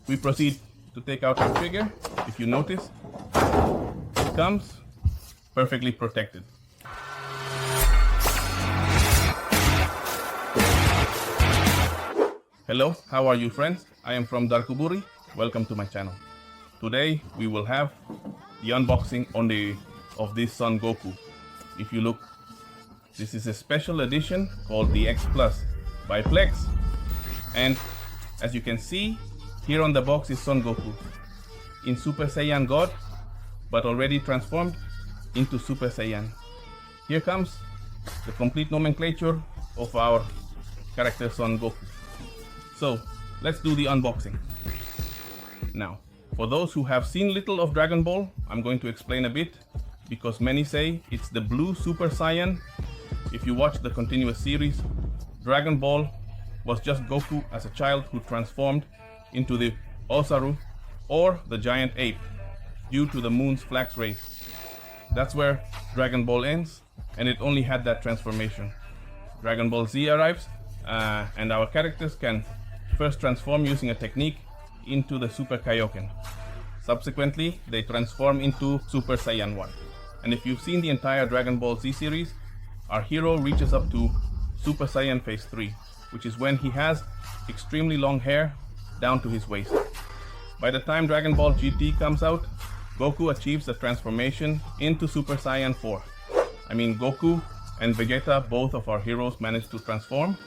We proceed to take out our figure. If you notice, it comes perfectly protected. Hello, how are you friends? I am from Darkoburi. Welcome to my channel. Today we will have the unboxing of this Son Goku. If you look, this is a special edition called the X Plus by Plex. And as you can see, here on the box is Son Goku in Super Saiyan God, but already transformed into Super Saiyan. Here comes the complete nomenclature of our character Son Goku. So let's do the unboxing. Now, for those who have seen little of Dragon Ball, I'm going to explain a bit because many say it's the blue Super Saiyan. If you watch the continuous series, Dragon Ball was just Goku as a child who transformed into the Osaru or the giant ape due to the moon's flax rays. That's where Dragon Ball ends, and it only had that transformation. Dragon Ball Z arrives, and our characters can first transform using a technique into the Super Kaioken. Subsequently, they transform into Super Saiyan 1. And if you've seen the entire Dragon Ball Z series, our hero reaches up to Super Saiyan Phase 3, which is when he has extremely long hair down to his waist. By the time Dragon Ball GT comes out, Goku achieves the transformation into Super Saiyan 4. I mean, Goku and Vegeta, both of our heroes, managed to transform.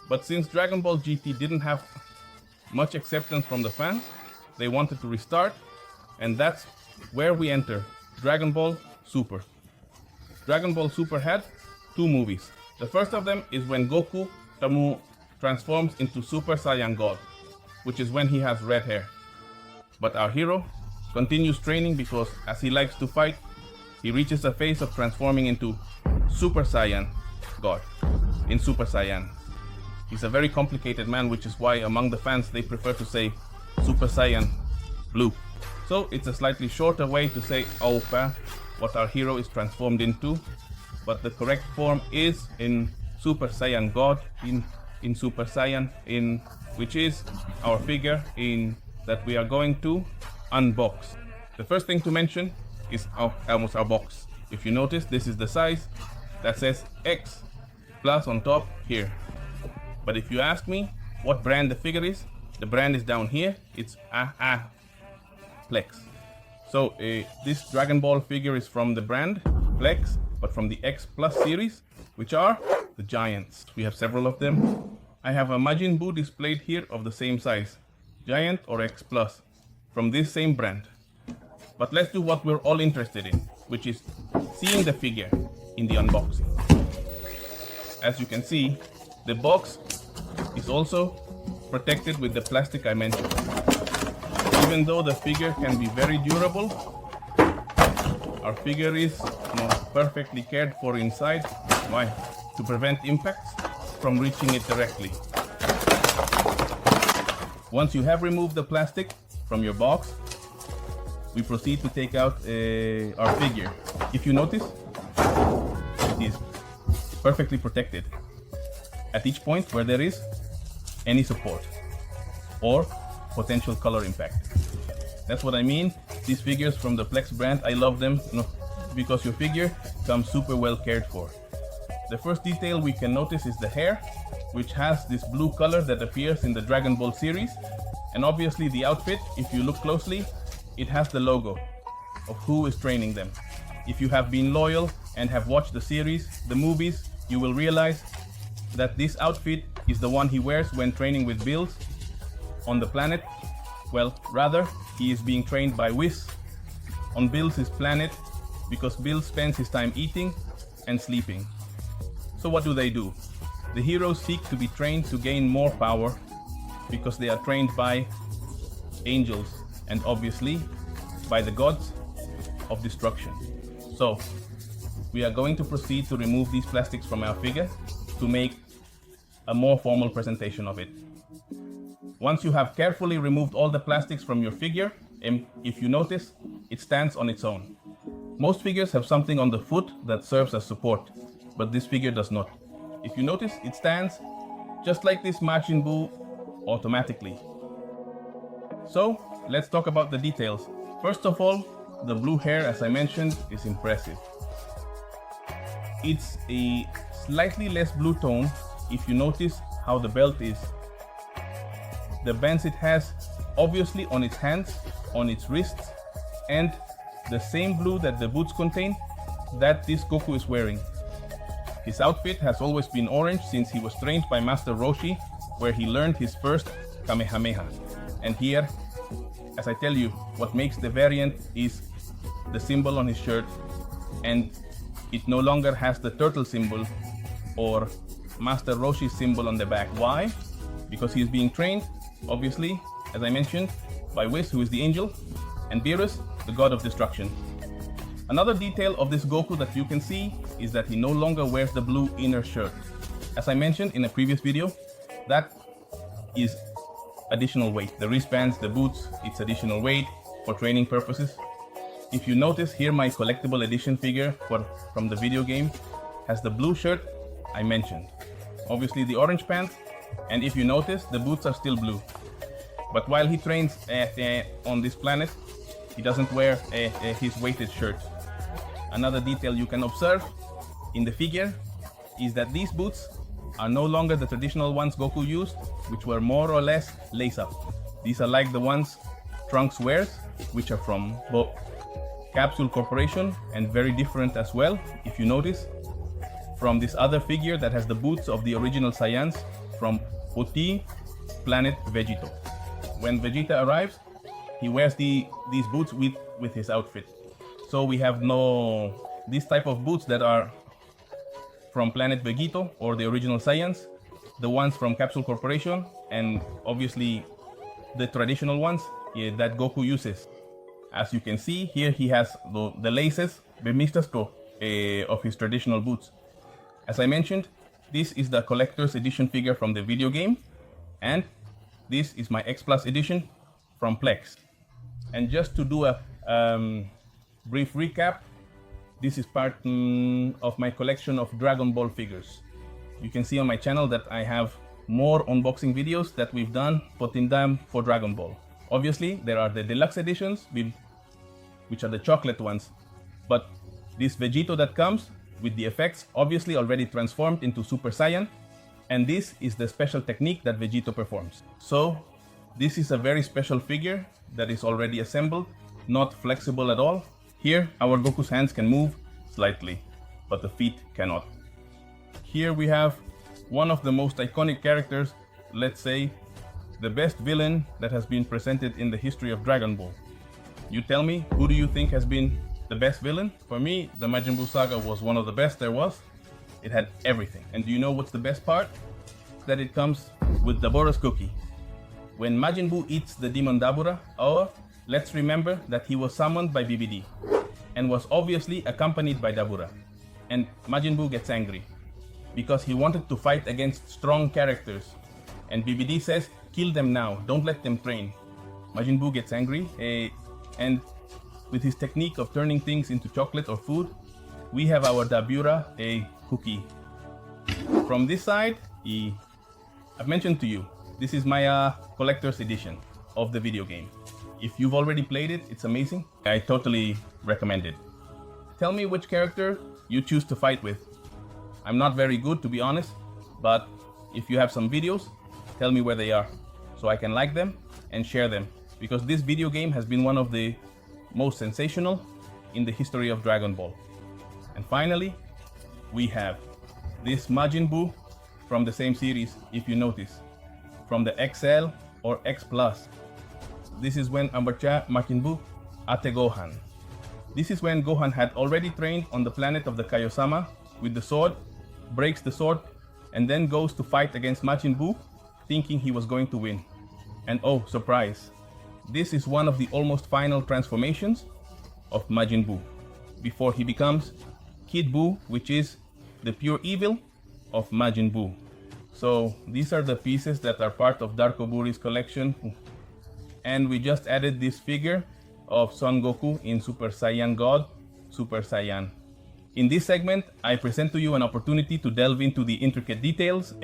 But since Dragon Ball GT didn't have much acceptance from the fans, they wanted to restart, and that's where we enter Dragon Ball Super. Dragon Ball Super had two movies. The first of them is when Goku transforms into Super Saiyan God, which is when he has red hair. But our hero continues training because as he likes to fight, he reaches a phase of transforming into Super Saiyan God in Super Saiyan. He's a very complicated man, which is why among the fans they prefer to say Super Saiyan Blue. So it's a slightly shorter way to say Opa, what our hero is transformed into, but the correct form is in Super Saiyan God, in Super Saiyan, which is our figure that we are going to unbox. The first thing to mention is almost our box. If you notice, this is the size that says X plus on top here. But if you ask me what brand the figure is, the brand is down here. It's Plex. So this Dragon Ball figure is from the brand Plex, but from the X Plus series, which are the Giants. We have several of them. I have a Majin Buu displayed here of the same size, Giant or X Plus, from this same brand. But let's do what we're all interested in, which is seeing the figure in the unboxing. As you can see, the box is also protected with the plastic I mentioned. Even though the figure can be very durable, our figure is perfectly cared for inside. Why? To prevent impacts from reaching it directly. Once you have removed the plastic from your box, we proceed to take out our figure. If you notice, it is perfectly protected at each point where there is any support or potential color impact. That's what I mean. These figures from the Plex brand, I love them because your figure comes super well cared for. The first detail we can notice is the hair, which has this blue color that appears in the Dragon Ball series. And obviously the outfit, if you look closely, it has the logo of who is training them. If you have been loyal and have watched the series, the movies, you will realize that this outfit is the one he wears when training with Bills on the planet. Well, rather, he is being trained by Whis on Bills' planet because Bill spends his time eating and sleeping. So what do? The heroes seek to be trained to gain more power because they are trained by angels and obviously by the gods of destruction. So we are going to proceed to remove these plastics from our figure to make a more formal presentation of it. Once you have carefully removed all the plastics from your figure, if you notice, it stands on its own. Most figures have something on the foot that serves as support, but this figure does not. If you notice, it stands just like this Majin Buu automatically. So let's talk about the details. First of all, the blue hair, as I mentioned, is impressive. It's a slightly less blue tone if you notice how the belt is. The bands it has obviously on its hands, on its wrists, and the same blue that the boots contain that this Goku is wearing. His outfit has always been orange since he was trained by Master Roshi, where he learned his first Kamehameha. And here, as I tell you, what makes the variant is the symbol on his shirt, and it no longer has the turtle symbol or Master Roshi's symbol on the back. Why? Because he is being trained, obviously, as I mentioned, by Whis, who is the angel, and Beerus, the god of destruction. Another detail of this Goku that you can see is that he no longer wears the blue inner shirt. As I mentioned in a previous video, that is additional weight. The wristbands, the boots, it's additional weight for training purposes. If you notice here, my collectible edition figure from the video game has the blue shirt I mentioned. Obviously the orange pants, and if you notice, the boots are still blue. But while he trains on this planet, he doesn't wear his weighted shirt. Another detail you can observe in the figure is that these boots are no longer the traditional ones Goku used, which were more or less lace-up. These are like the ones Trunks wears, which are from both Capsule Corporation and very different as well, if you notice, from this other figure that has the boots of the original Saiyans from Oti Planet Vegito. When Vegeta arrives, he wears these boots with his outfit. So we have these type of boots that are from Planet Vegito or the original Saiyans, the ones from Capsule Corporation, and obviously the traditional ones that Goku uses. As you can see here, he has the laces of his traditional boots. As I mentioned, this is the collector's edition figure from the video game, and this is my X Plus edition from Plex. And just to do a brief recap, this is part of my collection of Dragon Ball figures. You can see on my channel that I have more unboxing videos that we've done putting them for Dragon Ball. Obviously, there are the deluxe editions, which are the chocolate ones. But this Vegito that comes with the effects obviously already transformed into Super Saiyan, and this is the special technique that Vegito performs. So this is a very special figure that is already assembled, not flexible at all. Here our Goku's hands can move slightly, but the feet cannot. Here we have one of the most iconic characters, let's say the best villain that has been presented in the history of Dragon Ball. You tell me, who do you think has been the best villain? For me, the Majin Buu saga was one of the best there was. It had everything. And do you know what's the best part? That it comes with the Boros cookie. When Majin Buu eats the demon Dabura, let's remember that he was summoned by BBD and was obviously accompanied by Dabura. And Majin Buu gets angry because he wanted to fight against strong characters. And BBD says, kill them now, don't let them train. Majin Buu gets angry, and with his technique of turning things into chocolate or food, we have our Dabura, cookie. From this side, I've mentioned to you, this is my collector's edition of the video game. If you've already played it, it's amazing. I totally recommend it. Tell me which character you choose to fight with. I'm not very good, to be honest, but if you have some videos, tell me where they are so I can like them and share them, because this video game has been one of the most sensational in the history of Dragon Ball. And finally, we have this Majin Buu from the same series, if you notice, from the XL or X Plus. This is when Ambarcha Majin Buu Ate Gohan. This is when Gohan had already trained on the planet of the Kaiosama with the sword, breaks the sword, and then goes to fight against Majin Buu, thinking he was going to win. And oh, surprise! This is one of the almost final transformations of Majin Buu, before he becomes Kid Buu, which is the pure evil of Majin Buu. So these are the pieces that are part of Darkoburi's collection. And we just added this figure of Son Goku in Super Saiyan God, Super Saiyan. In this segment, I present to you an opportunity to delve into the intricate details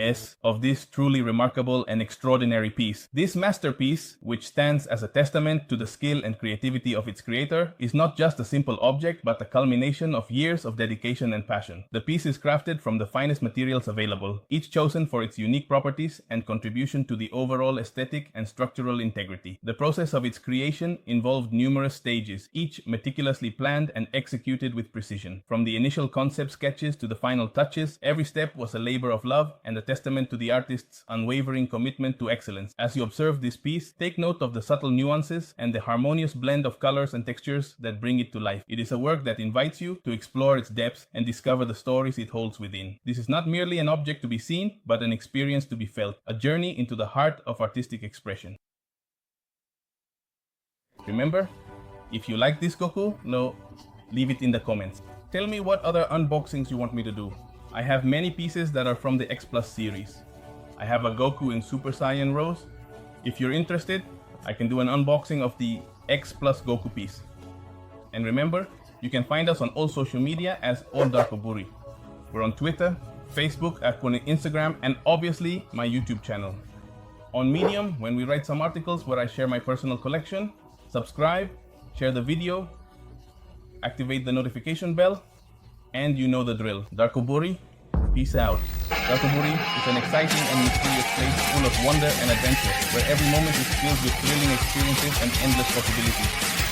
of this truly remarkable and extraordinary piece. This masterpiece, which stands as a testament to the skill and creativity of its creator, is not just a simple object, but a culmination of years of dedication and passion. The piece is crafted from the finest materials available, each chosen for its unique properties and contribution to the overall aesthetic and structural integrity. The process of its creation involved numerous stages, each meticulously planned and executed with precision. From the initial concept sketches to the final touches, every step was a labor of love and a testament to the artist's unwavering commitment to excellence. As you observe this piece, take note of the subtle nuances and the harmonious blend of colors and textures that bring it to life. It is a work that invites you to explore its depths and discover the stories it holds within. This is not merely an object to be seen, but an experience to be felt, a journey into the heart of artistic expression. Remember, if you like this Goku, leave it in the comments. Tell me what other unboxings you want me to do. I have many pieces that are from the X Plus series. I have a Goku in Super Saiyan Rose. If you're interested, I can do an unboxing of the X Plus Goku piece. And remember, you can find us on all social media as Darkoburi. We're on Twitter, Facebook, Instagram, and obviously my YouTube channel. On Medium, when we write some articles where I share my personal collection, subscribe, share the video, activate the notification bell, and you know the drill. Darkoburi, peace out. Darkoburi is an exciting and mysterious place full of wonder and adventure, where every moment is filled with thrilling experiences and endless possibilities.